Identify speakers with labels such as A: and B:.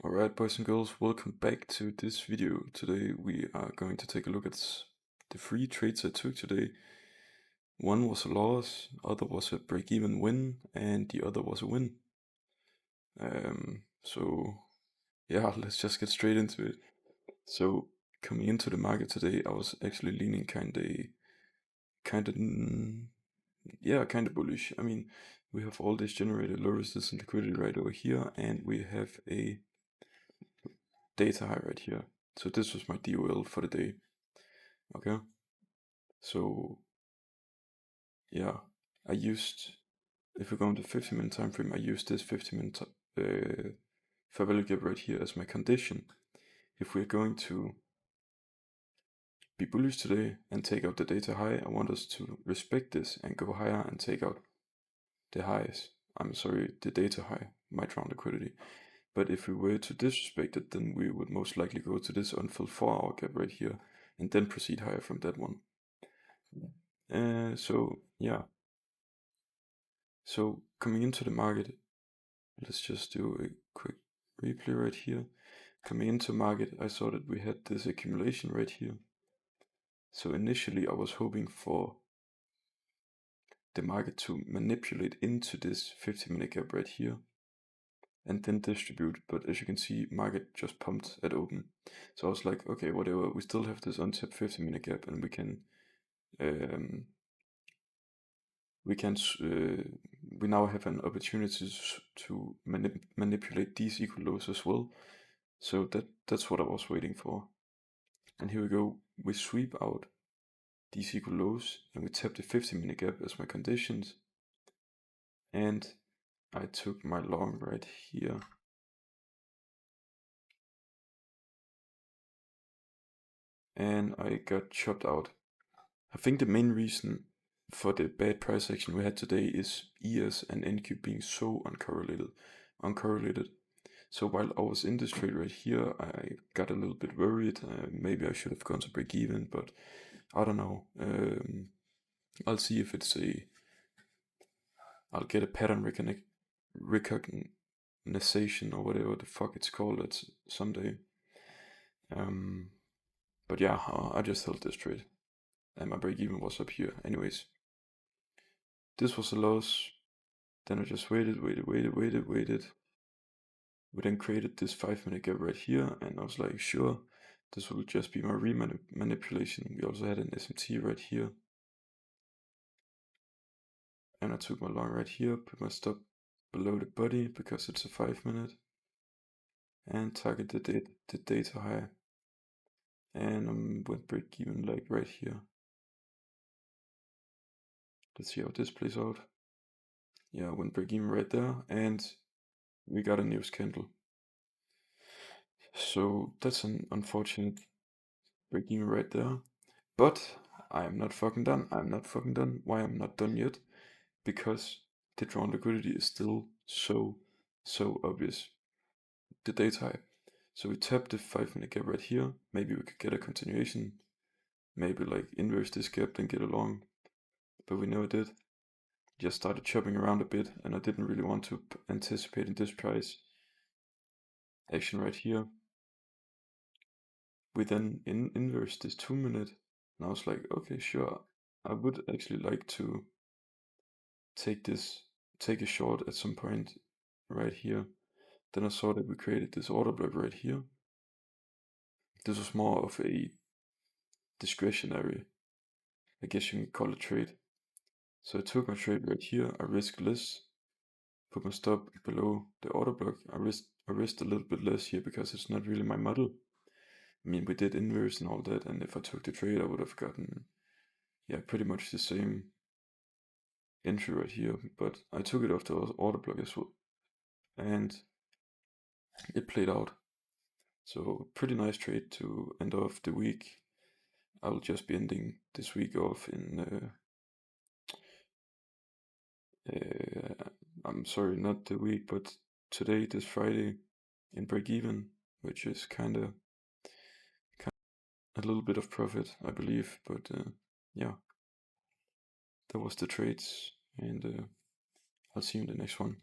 A: Alright, boys and girls, welcome back to this video. Today we are going to take a look at the 3 trades I took today. One was a loss, other was a break-even win, and the other was a win. So yeah, let's just get straight into it. So coming into the market today, I was actually leaning kinda bullish. I mean, we have all this generated low resistance liquidity right over here, and we have a data high right here. So this was my DOL for the day. Okay, so yeah, I used, if we go into 50-minute time frame, I used this 50-minute fair value gap right here as my condition. If we're going to be bullish today and take out the data high, I want us to respect this and go higher and take out the highs. The data high, might round liquidity. But if we were to disrespect it, then we would most likely go to this unfilled 4-hour gap right here and then proceed higher from that one. So yeah. So coming into the market, let's just do a quick replay right here. Coming into market, I saw that we had this accumulation right here. So initially I was hoping for the market to manipulate into this 50-minute gap right here and then distribute, but as you can see, market just pumped at open. So I was like, okay, whatever, we still have this untapped 50-minute gap and we now have an opportunity to manipulate these equal lows as well. So that's what I was waiting for. And here we go, we sweep out these equal lows and we tap the 50-minute gap as my conditions. And I took my long right here. And I got chopped out. I think the main reason for the bad price action we had today is ES and NQ being so uncorrelated. So while I was in this trade right here, I got a little bit worried. Maybe I should have gone to break even, but I don't know. I'll see if I'll get a pattern recognition or whatever the fuck it's called someday. But yeah, I just held this trade, and my break even was up here. Anyways, this was a loss. Then I just waited. We then created this 5-minute gap right here, and I was like, sure, this will just be my manipulation. We also had an SMT right here. And I took my long right here, put my stop below the body because it's a 5-minute. And target the data high. And went break even like right here. Let's see how this plays out. Yeah, went break even right there, and we got a news candle. So that's an unfortunate break even right there. But I'm not fucking done. Why I'm not done yet? Because the drawn liquidity is still so obvious. The data high. So we tap the 5-minute gap right here. Maybe we could get a continuation. Maybe like inverse this gap, then get a long. But we never did. Just started chopping around a bit, and I didn't really want to anticipate in this price action right here. We then inverse this 2-minute, and I was like, okay, sure, I would actually like to take a short at some point right here. Then I saw that we created this order block right here. This was more of a discretionary, I guess you can call it, trade. So I took my trade right here, I risked less, put my stop below the order block. I risked a little bit less here because it's not really my model. I mean, we did inverse and all that, and if I took the trade, I would have gotten, yeah, pretty much the same entry right here, but I took it off the order block as well, and it played out. So pretty nice trade to end off the week. I'll just be ending this week off in I'm sorry, not the week, but today, this Friday, in break even, which is kind of a little bit of profit, I believe. But yeah, that was the trades, and I'll see you in the next one.